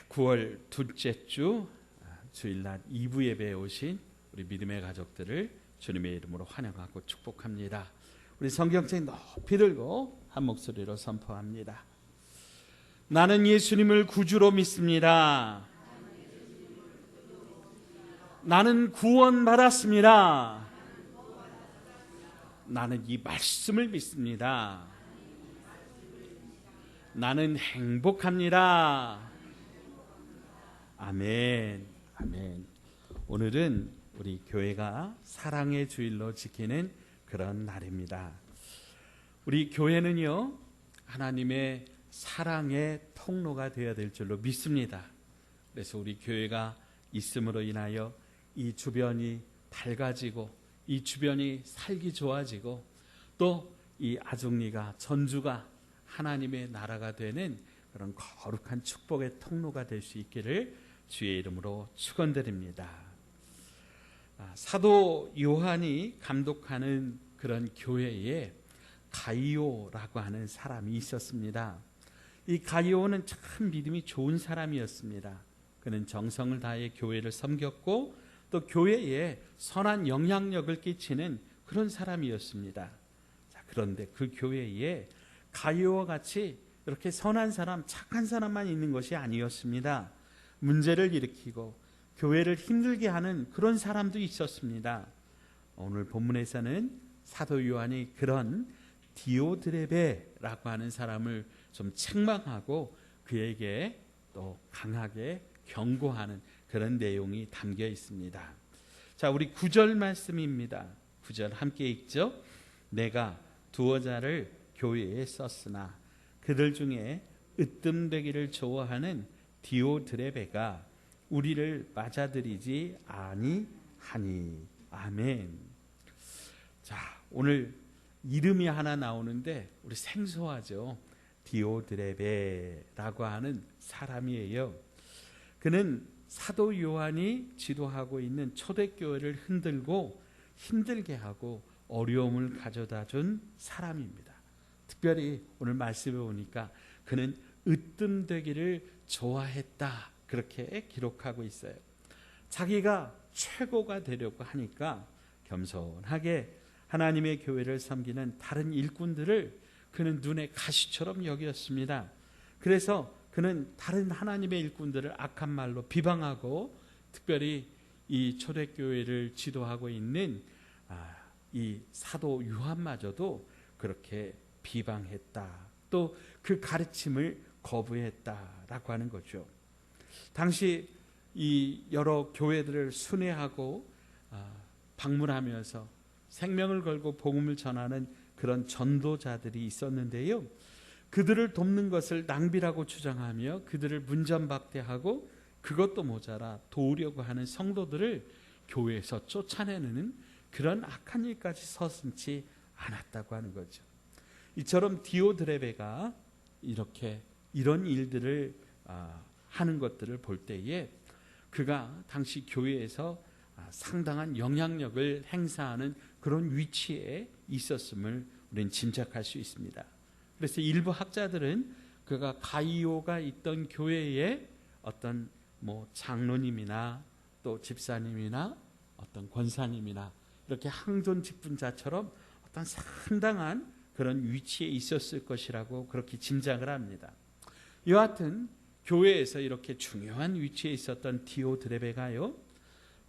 9월 둘째 주 주일날 2부 예배에 오신 우리 믿음의 가족들을 주님의 이름으로 환영하고 축복합니다. 우리 성경책 높이 들고 한 목소리로 선포합니다. 나는 예수님을 구주로 믿습니다. 나는 구원받았습니다. 나는 이 말씀을 믿습니다. 나는 행복합니다. 아멘. 아멘. 오늘은 우리 교회가 사랑의 주일로 지키는 그런 날입니다. 우리 교회는요, 하나님의 사랑의 통로가 되어야 될 줄로 믿습니다. 그래서 우리 교회가 있음으로 인하여 이 주변이 밝아지고 이 주변이 살기 좋아지고 또 이 아중리가 전주가 하나님의 나라가 되는 그런 거룩한 축복의 통로가 될 수 있기를 주의 이름으로 축원드립니다. 사도 요한이 감독하는 그런 교회에 가이오라고 하는 사람이 있었습니다. 이 가이오는 참 믿음이 좋은 사람이었습니다. 그는 정성을 다해 교회를 섬겼고 또 교회에 선한 영향력을 끼치는 그런 사람이었습니다. 그런데 그 교회에 가이오와 같이 이렇게 선한 사람, 착한 사람만 있는 것이 아니었습니다. 문제를 일으키고 교회를 힘들게 하는 그런 사람도 있었습니다. 오늘 본문에서는 사도 요한이 그런 디오드레베라고 하는 사람을 좀 책망하고 그에게 또 강하게 경고하는 그런 내용이 담겨 있습니다. 자, 우리 9절 말씀입니다. 9절 함께 읽죠. 내가 두어 자를 교회에 썼으나 그들 중에 으뜸되기를 좋아하는 디오드레베가 우리를 맞아들이지 아니하니. 아멘. 자, 오늘 이름이 하나 나오는데 우리 생소하죠. 디오드레베라고 하는 사람이에요. 그는 사도 요한이 지도하고 있는 초대교회를 흔들고 힘들게 하고 어려움을 가져다 준 사람입니다. 특별히 오늘 말씀에 보니까 그는 으뜸되기를 좋아했다, 그렇게 기록하고 있어요. 자기가 최고가 되려고 하니까 겸손하게 하나님의 교회를 섬기는 다른 일꾼들을 그는 눈에 가시처럼 여겼습니다. 그래서 그는 다른 하나님의 일꾼들을 악한 말로 비방하고 특별히 이 초대교회를 지도하고 있는 이 사도 요한마저도 그렇게 비방했다. 또 그 가르침을 거부했다라고 하는 거죠. 당시 이 여러 교회들을 순회하고 방문하면서 생명을 걸고 복음을 전하는 그런 전도자들이 있었는데요. 그들을 돕는 것을 낭비라고 주장하며 그들을 문전박대하고 그것도 모자라 도우려고 하는 성도들을 교회에서 쫓아내는 그런 악한 일까지 서슴지 않았다고 하는 거죠. 이처럼 디오드레베가 이렇게 이런 일들을 하는 것들을 볼 때에 그가 당시 교회에서 상당한 영향력을 행사하는 그런 위치에 있었음을 우리는 짐작할 수 있습니다. 그래서 일부 학자들은 그가 가이오가 있던 교회에 어떤 장로님이나 또 집사님이나 어떤 권사님이나 이렇게 항존 직분자처럼 어떤 상당한 그런 위치에 있었을 것이라고 그렇게 짐작을 합니다. 여하튼 교회에서 이렇게 중요한 위치에 있었던 디오드레베가요,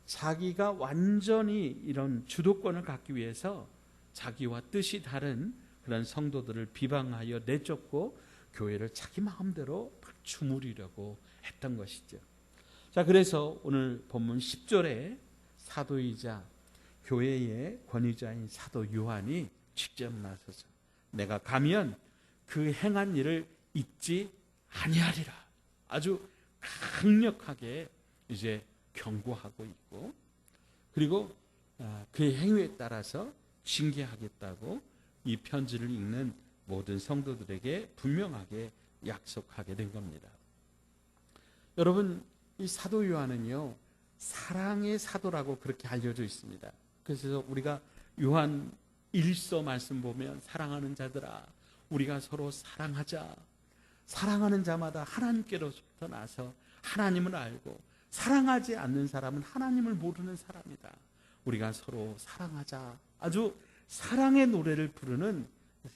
자기가 완전히 이런 주도권을 갖기 위해서 자기와 뜻이 다른 그런 성도들을 비방하여 내쫓고 교회를 자기 마음대로 주무리려고 했던 것이죠. 자, 그래서 오늘 본문 10절에 사도이자 교회의 권위자인 사도 요한이 직접 나서서 내가 가면 그 행한 일을 잊지 아니하리라. 아주 강력하게 이제 경고하고 있고, 그리고 그의 행위에 따라서 징계하겠다고 이 편지를 읽는 모든 성도들에게 분명하게 약속하게 된 겁니다. 여러분, 이 사도 요한은요, 사랑의 사도라고 그렇게 알려져 있습니다. 그래서 우리가 요한 1서 말씀 보면 사랑하는 자들아 우리가 서로 사랑하자. 사랑하는 자마다 하나님께로부터 나서 하나님을 알고, 사랑하지 않는 사람은 하나님을 모르는 사람이다. 우리가 서로 사랑하자. 아주 사랑의 노래를 부르는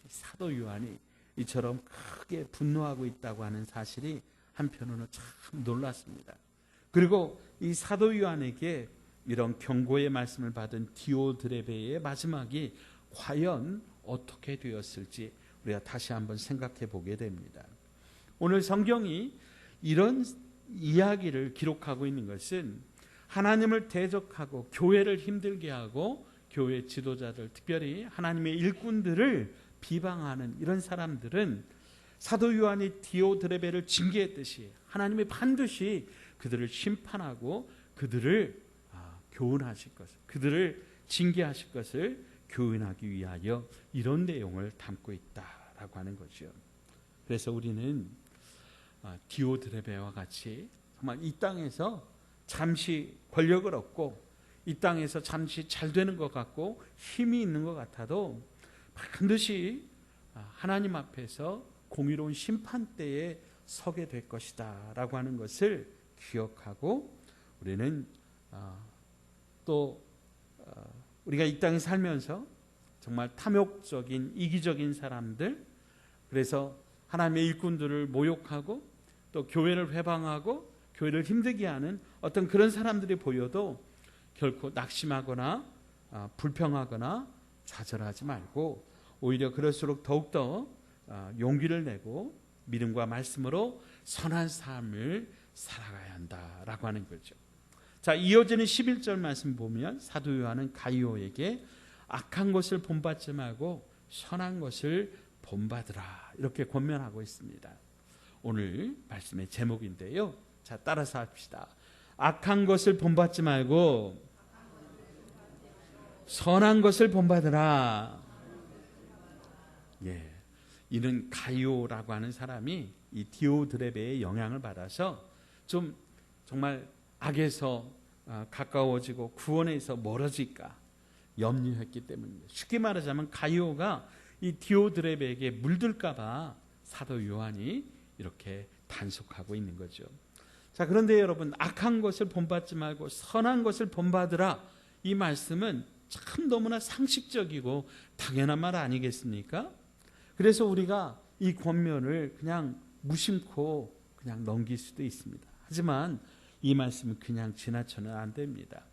사도 요한이 이처럼 크게 분노하고 있다고 하는 사실이 한편으로는 참 놀랐습니다. 그리고 이 사도 요한에게 이런 경고의 말씀을 받은 디오드레베의 마지막이 과연 어떻게 되었을지 우리가 다시 한번 생각해 보게 됩니다. 오늘 성경이 이런 이야기를 기록하고 있는 것은 하나님을 대적하고 교회를 힘들게 하고 교회 지도자들, 특별히 하나님의 일꾼들을 비방하는 이런 사람들은 사도 요한이 디오드레베를 징계했듯이 하나님이 반드시 그들을 심판하고 그들을 교훈하실 것을, 그들을 징계하실 것을 교훈하기 위하여 이런 내용을 담고 있다라고 하는 거죠. 그래서 우리는 디오드레베와 같이 정말 이 땅에서 잠시 권력을 얻고 이 땅에서 잠시 잘 되는 것 같고 힘이 있는 것 같아도 반드시 하나님 앞에서 공의로운 심판대에 서게 될 것이다 라고 하는 것을 기억하고, 우리는 또 우리가 이 땅에 살면서 정말 탐욕적인 이기적인 사람들, 그래서 하나님의 일꾼들을 모욕하고 또 교회를 회방하고 교회를 힘들게 하는 어떤 그런 사람들이 보여도 결코 낙심하거나 불평하거나 좌절하지 말고, 오히려 그럴수록 더욱더 용기를 내고 믿음과 말씀으로 선한 삶을 살아가야 한다라고 하는 거죠. 자, 이어지는 11절 말씀 보면 사도 요한은 가이오에게 악한 것을 본받지 말고 선한 것을 본받으라 이렇게 권면하고 있습니다. 오늘 말씀의 제목인데요. 자, 따라서 합시다. 악한 것을 본받지 말고 선한 것을 본받으라. 예, 이는 가이오라고 하는 사람이 이 디오드레베의 영향을 받아서 좀 정말 악에서 가까워지고 구원에서 멀어질까 염려했기 때문입니다. 쉽게 말하자면 가이오가 이 디오드레베에게 물들까 봐 사도 요한이 이렇게 단속하고 있는 거죠. 자, 그런데 여러분, 악한 것을 본받지 말고 선한 것을 본받으라, 이 말씀은 참 너무나 상식적이고 당연한 말 아니겠습니까? 그래서 우리가 이 권면을 그냥 무심코 그냥 넘길 수도 있습니다. 하지만 이 말씀은 그냥 지나쳐는 안 됩니다.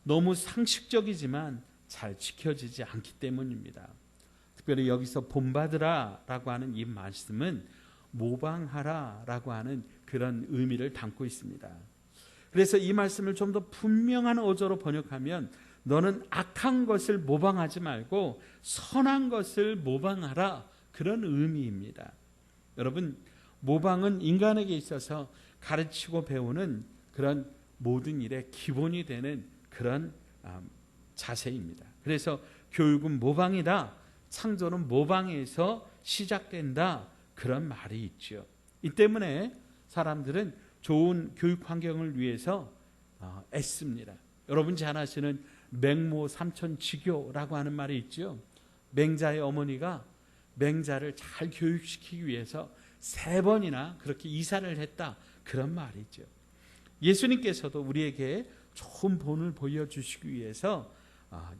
너무 상식적이지만 잘 지켜지지 않기 때문입니다. 특별히 여기서 본받으라 라고 하는 이 말씀은 모방하라 라고 하는 그런 의미를 담고 있습니다. 그래서 이 말씀을 좀 더 분명한 어조로 번역하면 너는 악한 것을 모방하지 말고 선한 것을 모방하라, 그런 의미입니다. 여러분, 모방은 인간에게 있어서 가르치고 배우는 그런 모든 일의 기본이 되는 그런 자세입니다. 그래서 교육은 모방이다, 창조는 모방에서 시작된다, 그런 말이 있죠. 이 때문에 사람들은 좋은 교육 환경을 위해서 애씁니다. 여러분 잘 아시는 맹모 삼천지교라고 하는 말이 있죠. 맹자의 어머니가 맹자를 잘 교육시키기 위해서 3번이나 그렇게 이사를 했다, 그런 말이 있죠. 예수님께서도 우리에게 좋은 본을 보여주시기 위해서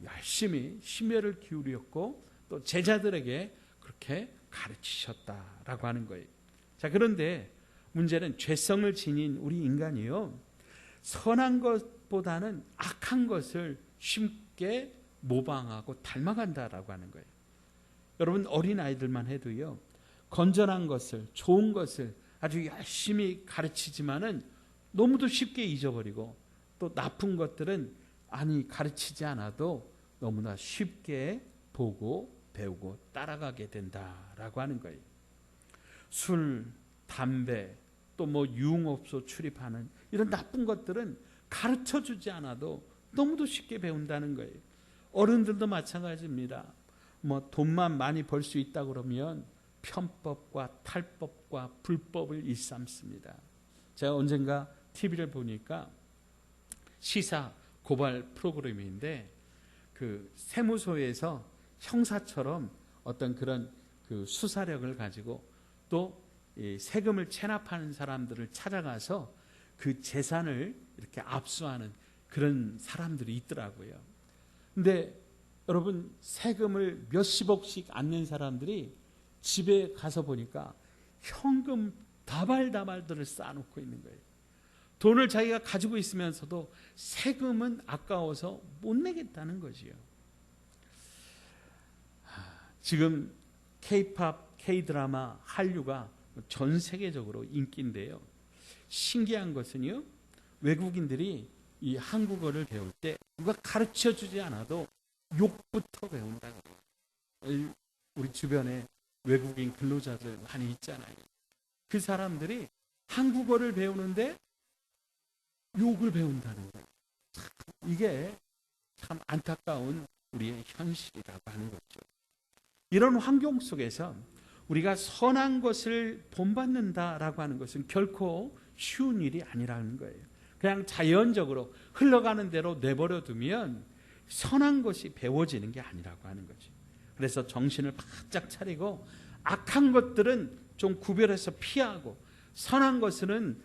열심히 심혈을 기울였고 또 제자들에게 그렇게 가르치셨다라고 하는 거예요. 자, 그런데 문제는 죄성을 지닌 우리 인간이요, 선한 것보다는 악한 것을 쉽게 모방하고 닮아간다라고 하는 거예요. 여러분, 어린아이들만 해도요, 건전한 것을, 좋은 것을 아주 열심히 가르치지만은 너무도 쉽게 잊어버리고, 또 나쁜 것들은 가르치지 않아도 너무나 쉽게 보고 배우고 따라가게 된다라고 하는 거예요. 술, 담배, 또 유흥업소 출입하는 이런 나쁜 것들은 가르쳐주지 않아도 너무도 쉽게 배운다는 거예요. 어른들도 마찬가지입니다. 돈만 많이 벌 수 있다 그러면 편법과 탈법과 불법을 일삼습니다. 제가 언젠가 TV를 보니까 시사 고발 프로그램인데, 그 세무소에서 형사처럼 어떤 그런 그 수사력을 가지고 또 이 세금을 체납하는 사람들을 찾아가서 그 재산을 이렇게 압수하는 그런 사람들이 있더라고요. 근데 여러분, 세금을 몇십억씩 안낸 사람들이 집에 가서 보니까 현금 다발다발들을 쌓아놓고 있는 거예요. 돈을 자기가 가지고 있으면서도 세금은 아까워서 못 내겠다는 거지요. 지금 K-팝, K-드라마, 한류가 전 세계적으로 인기인데요. 신기한 것은요, 외국인들이 이 한국어를 배울 때 누가 가르쳐 주지 않아도 욕부터 배운다고. 우리 주변에 외국인 근로자들 많이 있잖아요. 그 사람들이 한국어를 배우는데 욕을 배운다는 거예요. 이게 참 안타까운 우리의 현실이라고 하는 거죠. 이런 환경 속에서 우리가 선한 것을 본받는다라고 하는 것은 결코 쉬운 일이 아니라는 거예요. 그냥 자연적으로 흘러가는 대로 내버려 두면 선한 것이 배워지는 게 아니라고 하는 거죠. 그래서 정신을 바짝 차리고 악한 것들은 좀 구별해서 피하고 선한 것은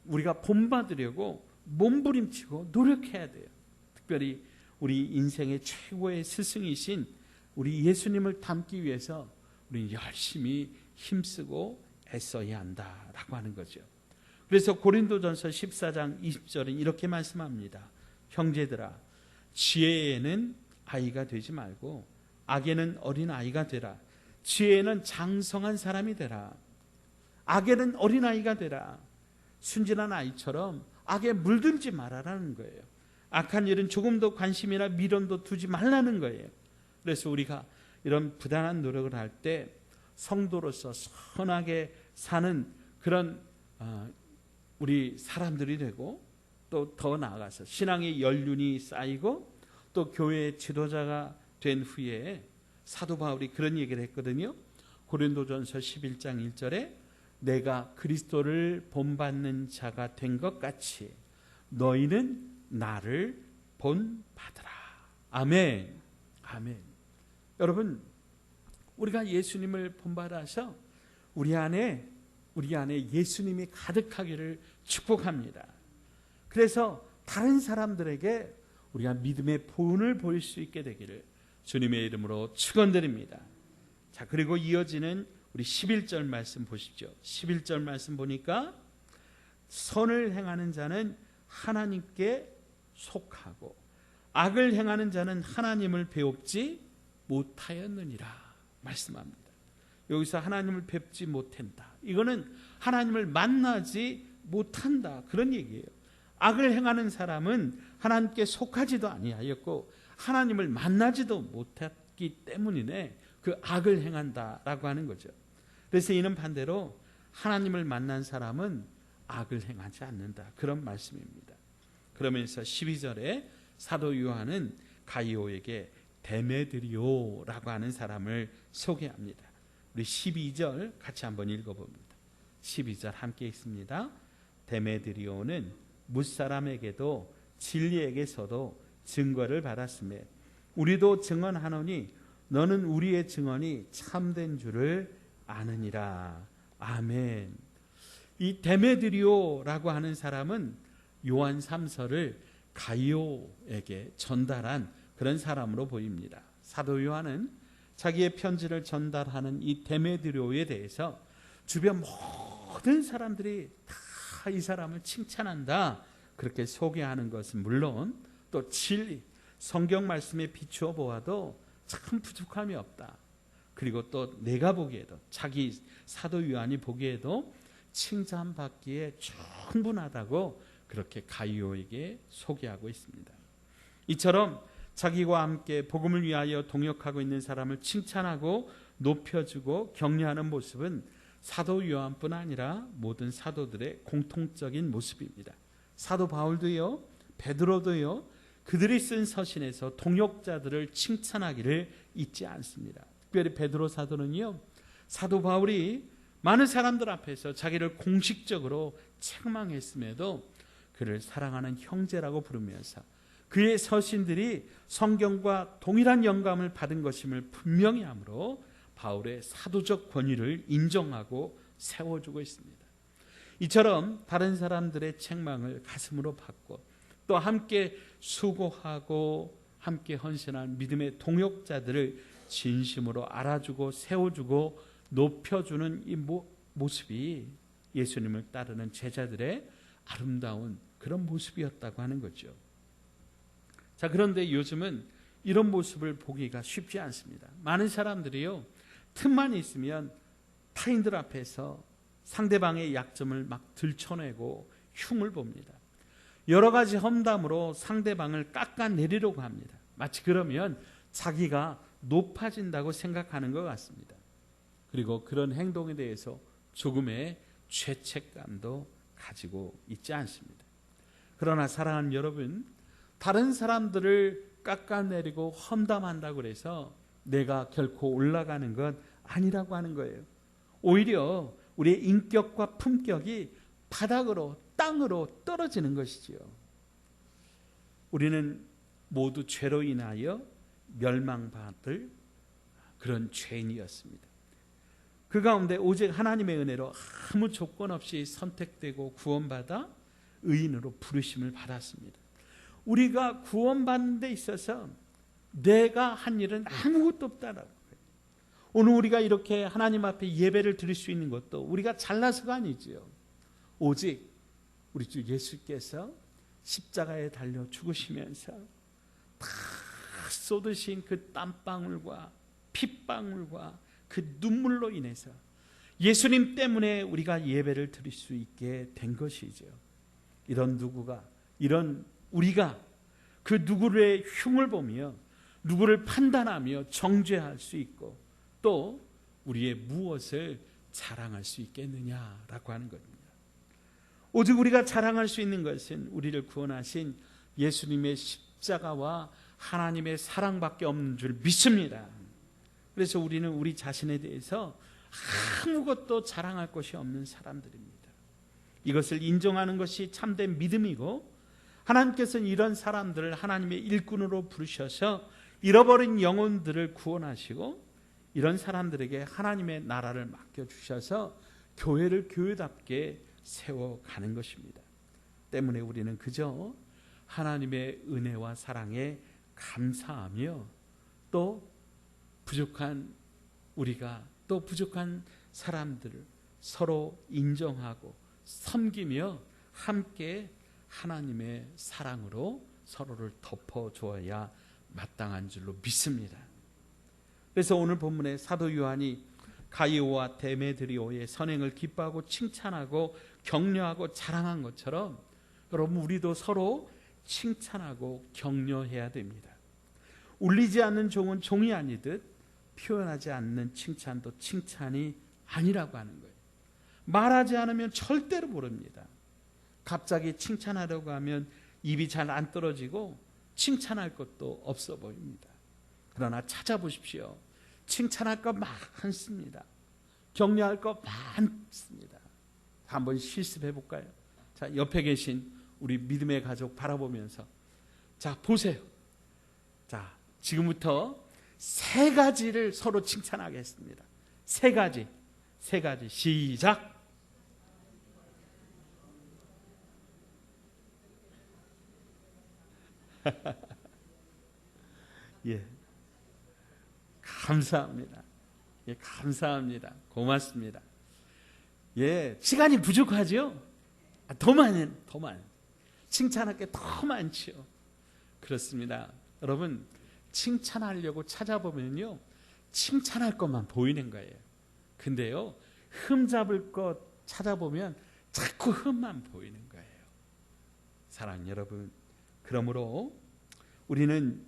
우리가 본받으려고 몸부림치고 노력해야 돼요. 특별히 우리 인생의 최고의 스승이신 우리 예수님을 닮기 위해서 우리는 열심히 힘쓰고 애써야 한다라고 하는 거죠. 그래서 고린도전서 14장 20절은 이렇게 말씀합니다. 형제들아, 지혜에는 아이가 되지 말고 악에는 어린 아이가 되라. 지혜에는 장성한 사람이 되라. 악에는 어린 아이가 되라. 순진한 아이처럼 악에 물들지 말아라는 거예요. 악한 일은 조금도 관심이나 미련도 두지 말라는 거예요. 그래서 우리가 이런 부단한 노력을 할 때 성도로서 선하게 사는 그런 우리 사람들이 되고, 또 더 나아가서 신앙의 연륜이 쌓이고 또 교회의 지도자가 된 후에 사도 바울이 그런 얘기를 했거든요. 고린도전서 11장 1절에 내가 그리스도를 본받는 자가 된 것 같이 너희는 나를 본받으라. 아멘. 아멘. 여러분, 우리가 예수님을 본받아서 우리 안에 예수님이 가득하기를 축복합니다. 그래서 다른 사람들에게 우리가 믿음의 본을 보일 수 있게 되기를 주님의 이름으로 축원드립니다. 자, 그리고 이어지는 우리 11절 말씀 보십시오. 11절 말씀 보니까 선을 행하는 자는 하나님께 속하고 악을 행하는 자는 하나님을 배웁지 못하였느니라 말씀합니다. 여기서 하나님을 뵙지 못한다. 이거는 하나님을 만나지 못한다. 그런 얘기예요. 악을 행하는 사람은 하나님께 속하지도 아니하였고 하나님을 만나지도 못했기 때문이네 그 악을 행한다라고 하는 거죠. 그래서 이는 반대로 하나님을 만난 사람은 악을 행하지 않는다. 그런 말씀입니다. 그러면서 12절에 사도 요한은 가이오에게 데메드리오라고 하는 사람을 소개합니다. 우리 12절 같이 한번 읽어봅니다. 12절 함께 읽습니다. 데메드리오는 뭇사람에게도 진리에게서도 증거를 받았으며 우리도 증언하노니 너는 우리의 증언이 참된 줄을 아느니라. 아멘. 이 데메드리오라고 하는 사람은 요한 3서를 가이오에게 전달한 그런 사람으로 보입니다. 사도 요한은 자기의 편지를 전달하는 이 데메드리오에 대해서 주변 모든 사람들이 다 이 사람을 칭찬한다 그렇게 소개하는 것은 물론 또 진리, 성경 말씀에 비추어 보아도 참 부족함이 없다. 그리고 또 내가 보기에도 자기 사도 요한이 보기에도 칭찬받기에 충분하다고 그렇게 가이오에게 소개하고 있습니다. 이처럼 자기와 함께 복음을 위하여 동역하고 있는 사람을 칭찬하고 높여주고 격려하는 모습은 사도 요한뿐 아니라 모든 사도들의 공통적인 모습입니다. 사도 바울도요, 베드로도요, 그들이 쓴 서신에서 동역자들을 칭찬하기를 잊지 않습니다. 특별히 베드로 사도는요, 사도 바울이 많은 사람들 앞에서 자기를 공식적으로 책망했음에도 그를 사랑하는 형제라고 부르면서 그의 서신들이 성경과 동일한 영감을 받은 것임을 분명히 하므로 바울의 사도적 권위를 인정하고 세워주고 있습니다. 이처럼 다른 사람들의 책망을 가슴으로 받고 또 함께 수고하고 함께 헌신한 믿음의 동역자들을 진심으로 알아주고 세워주고 높여주는 이 모습이 예수님을 따르는 제자들의 아름다운 그런 모습이었다고 하는 거죠. 자, 그런데 요즘은 이런 모습을 보기가 쉽지 않습니다. 많은 사람들이요, 틈만 있으면 타인들 앞에서 상대방의 약점을 막 들춰내고 흉을 봅니다. 여러 가지 험담으로 상대방을 깎아내리려고 합니다. 마치 그러면 자기가 높아진다고 생각하는 것 같습니다. 그리고 그런 행동에 대해서 조금의 죄책감도 가지고 있지 않습니다. 그러나 사랑하는 여러분, 다른 사람들을 깎아내리고 험담한다고 해서 내가 결코 올라가는 건 아니라고 하는 거예요. 오히려 우리의 인격과 품격이 바닥으로 땅으로 떨어지는 것이지요. 우리는 모두 죄로 인하여 멸망받을 그런 죄인이었습니다. 그 가운데 오직 하나님의 은혜로 아무 조건 없이 선택되고 구원받아 의인으로 부르심을 받았습니다. 우리가 구원받는 데 있어서 내가 한 일은 아무것도 없다라고 해요. 오늘 우리가 이렇게 하나님 앞에 예배를 드릴 수 있는 것도 우리가 잘나서가 아니지요. 오직 우리 주 예수께서 십자가에 달려 죽으시면서 다 쏟으신 그 땀방울과 핏방울과 그 눈물로 인해서 예수님 때문에 우리가 예배를 드릴 수 있게 된 것이죠. 이런 우리가 그 누구의 흉을 보며 누구를 판단하며 정죄할 수 있고 또 우리의 무엇을 자랑할 수 있겠느냐라고 하는 겁니다. 오직 우리가 자랑할 수 있는 것은 우리를 구원하신 예수님의 십자가와 하나님의 사랑밖에 없는 줄 믿습니다. 그래서 우리는 우리 자신에 대해서 아무것도 자랑할 것이 없는 사람들입니다. 이것을 인정하는 것이 참된 믿음이고 하나님께서는 이런 사람들을 하나님의 일꾼으로 부르셔서 잃어버린 영혼들을 구원하시고 이런 사람들에게 하나님의 나라를 맡겨주셔서 교회를 교회답게 세워가는 것입니다. 때문에 우리는 그저 하나님의 은혜와 사랑에 감사하며 또 부족한 우리가 또 부족한 사람들을 서로 인정하고 섬기며 함께 하나님의 사랑으로 서로를 덮어줘야 마땅한 줄로 믿습니다. 그래서 오늘 본문에 사도 요한이 가이오와 데메드리오의 선행을 기뻐하고 칭찬하고 격려하고 자랑한 것처럼 여러분 우리도 서로 칭찬하고 격려해야 됩니다. 울리지 않는 종은 종이 아니듯 표현하지 않는 칭찬도 칭찬이 아니라고 하는 거예요. 말하지 않으면 절대로 모릅니다. 갑자기 칭찬하려고 하면 입이 잘 안 떨어지고 칭찬할 것도 없어 보입니다. 그러나 찾아보십시오. 칭찬할 것 많습니다. 격려할 것 많습니다. 한번 실습해 볼까요? 자, 옆에 계신 우리 믿음의 가족 바라보면서 자, 보세요. 자, 지금부터 3가지를 서로 칭찬하겠습니다. 3가지 시작. 예, 감사합니다. 예, 감사합니다. 고맙습니다. 예, 시간이 부족하죠? 더 많은 칭찬할 게 더 많지요. 그렇습니다. 여러분, 칭찬하려고 찾아보면요, 칭찬할 것만 보이는 거예요. 근데요, 흠 잡을 것 찾아보면 자꾸 흠만 보이는 거예요. 사랑 여러분, 그러므로 우리는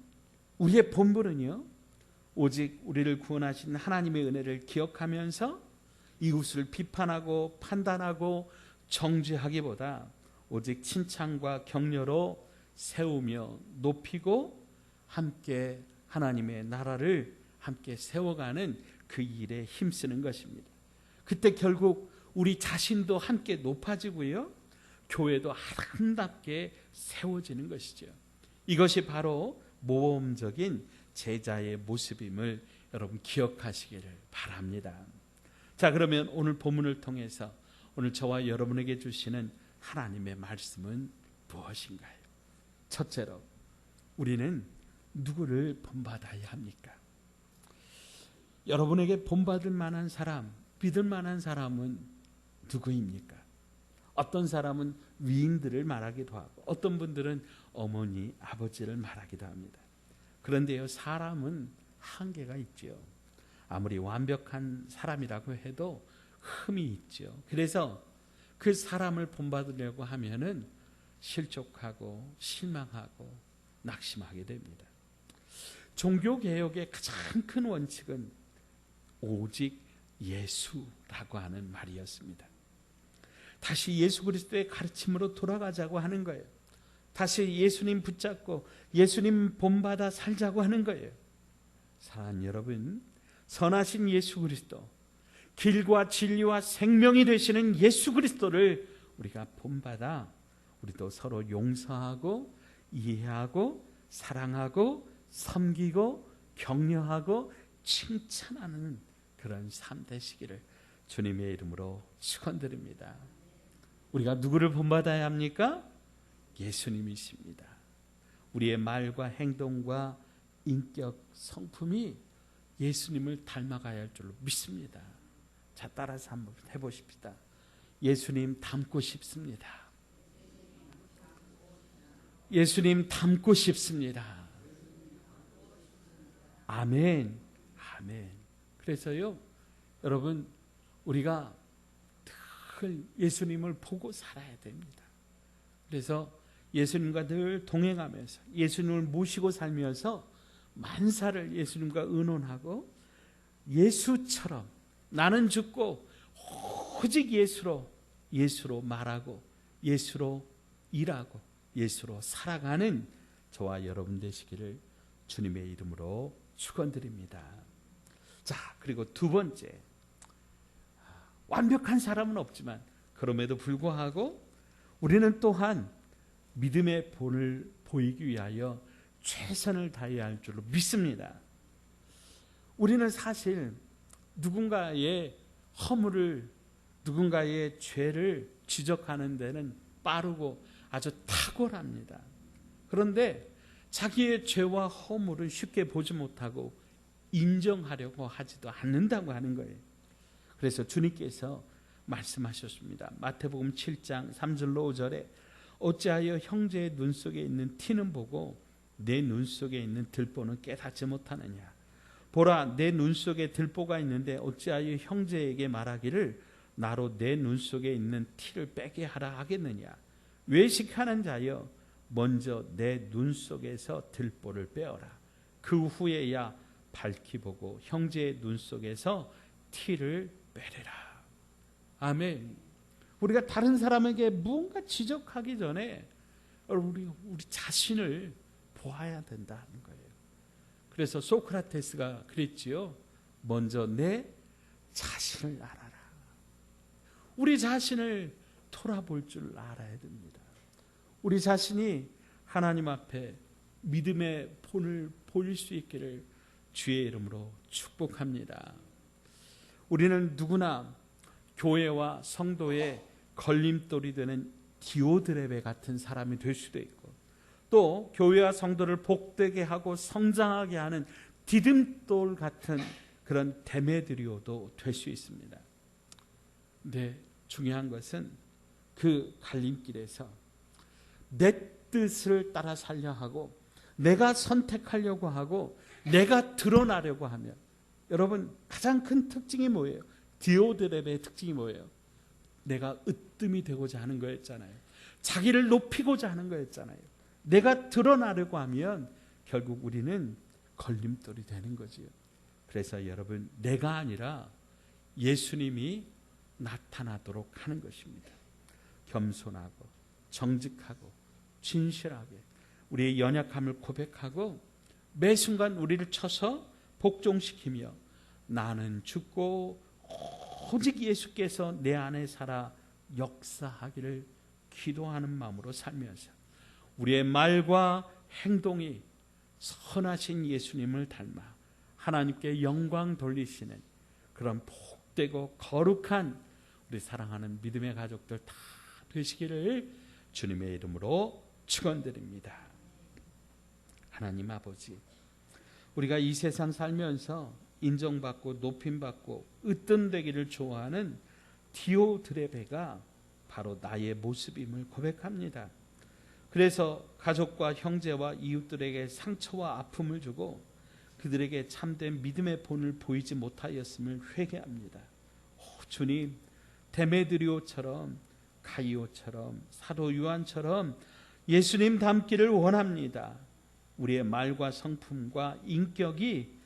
우리의 본분은요, 오직 우리를 구원하신 하나님의 은혜를 기억하면서 이웃을 비판하고 판단하고 정죄하기보다 오직 칭찬과 격려로 세우며 높이고 함께 하나님의 나라를 함께 세워가는 그 일에 힘쓰는 것입니다. 그때 결국 우리 자신도 함께 높아지고요, 교회도 아름답게 세워지는 것이죠. 이것이 바로 모범적인 제자의 모습임을 여러분 기억하시기를 바랍니다. 자, 그러면 오늘 본문을 통해서 오늘 저와 여러분에게 주시는 하나님의 말씀은 무엇인가요? 첫째로, 우리는 누구를 본받아야 합니까? 여러분에게 본받을 만한 사람, 믿을 만한 사람은 누구입니까? 어떤 사람은 위인들을 말하기도 하고, 어떤 분들은 어머니, 아버지를 말하기도 합니다. 그런데요, 사람은 한계가 있죠. 아무리 완벽한 사람이라고 해도 흠이 있죠. 그래서 그 사람을 본받으려고 하면은 실족하고 실망하고 낙심하게 됩니다. 종교개혁의 가장 큰 원칙은 오직 예수라고 하는 말이었습니다. 다시 예수 그리스도의 가르침으로 돌아가자고 하는 거예요. 다시 예수님 붙잡고 예수님 본받아 살자고 하는 거예요. 사랑하는 여러분, 선하신 예수 그리스도, 길과 진리와 생명이 되시는 예수 그리스도를 우리가 본받아 우리도 서로 용서하고 이해하고 사랑하고 섬기고 격려하고 칭찬하는 그런 삶 되시기를 주님의 이름으로 축원드립니다. 우리가 누구를 본받아야 합니까? 예수님이십니다. 우리의 말과 행동과 인격 성품이 예수님을 닮아가야 할 줄로 믿습니다. 자, 따라서 한번 해보십시다. 예수님 닮고 싶습니다. 예수님 닮고 싶습니다. 아멘. 아멘. 그래서요, 여러분, 우리가 늘 예수님을 보고 살아야 됩니다. 그래서 예수님과 늘 동행하면서 예수님을 모시고 살면서 만사를 예수님과 의논하고 예수처럼 나는 죽고 오직 예수로 말하고 예수로 일하고 예수로 살아가는 저와 여러분 되시기를 주님의 이름으로 축원드립니다. 자, 그리고 두 번째, 완벽한 사람은 없지만 그럼에도 불구하고 우리는 또한 믿음의 본을 보이기 위하여 최선을 다해야 할 줄로 믿습니다. 우리는 사실 누군가의 허물을, 누군가의 죄를 지적하는 데는 빠르고 아주 탁월합니다. 그런데 자기의 죄와 허물은 쉽게 보지 못하고 인정하려고 하지도 않는다고 하는 거예요. 그래서 주님께서 말씀하셨습니다. 마태복음 7장 3절로 5절에 어찌하여 형제의 눈 속에 있는 티는 보고 내 눈 속에 있는 들보는 깨닫지 못하느냐. 보라, 내 눈 속에 들보가 있는데 어찌하여 형제에게 말하기를 나로 내 눈 속에 있는 티를 빼게 하라 하겠느냐. 외식하는 자여, 먼저 내 눈 속에서 들보를 빼어라. 그 후에야 밝히 보고 형제의 눈 속에서 티를 빼리라. 아멘. 우리가 다른 사람에게 무언가 지적하기 전에 우리 자신을 보아야 된다는 거예요. 그래서 소크라테스가 그랬지요. 먼저 내 자신을 알아라. 우리 자신을 돌아볼 줄 알아야 됩니다. 우리 자신이 하나님 앞에 믿음의 본을 보일 수 있기를 주의 이름으로 축복합니다. 우리는 누구나 교회와 성도의 걸림돌이 되는 디오드레베 같은 사람이 될 수도 있고, 또 교회와 성도를 복되게 하고 성장하게 하는 디딤돌 같은 그런 데메드리오도 될 수 있습니다. 근데 중요한 것은 그 갈림길에서 내 뜻을 따라 살려 하고 내가 선택하려고 하고 내가 드러나려고 하면, 여러분 가장 큰 특징이 뭐예요? 디오드레베의 특징이 뭐예요? 내가 으뜸이 되고자 하는 거였잖아요. 자기를 높이고자 하는 거였잖아요. 내가 드러나려고 하면 결국 우리는 걸림돌이 되는 거지요. 그래서 여러분, 내가 아니라 예수님이 나타나도록 하는 것입니다. 겸손하고 정직하고 진실하게 우리의 연약함을 고백하고 매 순간 우리를 쳐서 복종시키며 나는 죽고 오직 예수께서 내 안에 살아 역사하기를 기도하는 마음으로 살면서 우리의 말과 행동이 선하신 예수님을 닮아 하나님께 영광 돌리시는 그런 복되고 거룩한 우리 사랑하는 믿음의 가족들 다 되시기를 주님의 이름으로 축원드립니다. 하나님 아버지, 우리가 이 세상 살면서 인정받고 높임받고 으뜸되기를 좋아하는 디오드레베가 바로 나의 모습임을 고백합니다. 그래서 가족과 형제와 이웃들에게 상처와 아픔을 주고 그들에게 참된 믿음의 본을 보이지 못하였음을 회개합니다. 주님, 데메드리오처럼 가이오처럼 사도 요한처럼 예수님 닮기를 원합니다. 우리의 말과 성품과 인격이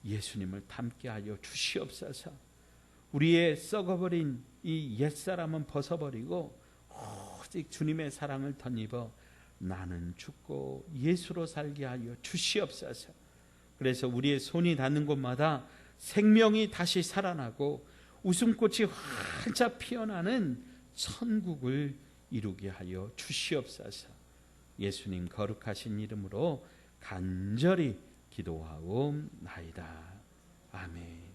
예수님을 닮게 하여 주시옵소서. 우리의 썩어버린 이 옛사람은 벗어버리고 오직 주님의 사랑을 덧입어 나는 죽고 예수로 살게 하여 주시옵소서. 그래서 우리의 손이 닿는 곳마다 생명이 다시 살아나고 웃음꽃이 활짝 피어나는 천국을 이루게 하여 주시옵소서. 예수님 거룩하신 이름으로 간절히 기도하옵나이다. 아멘.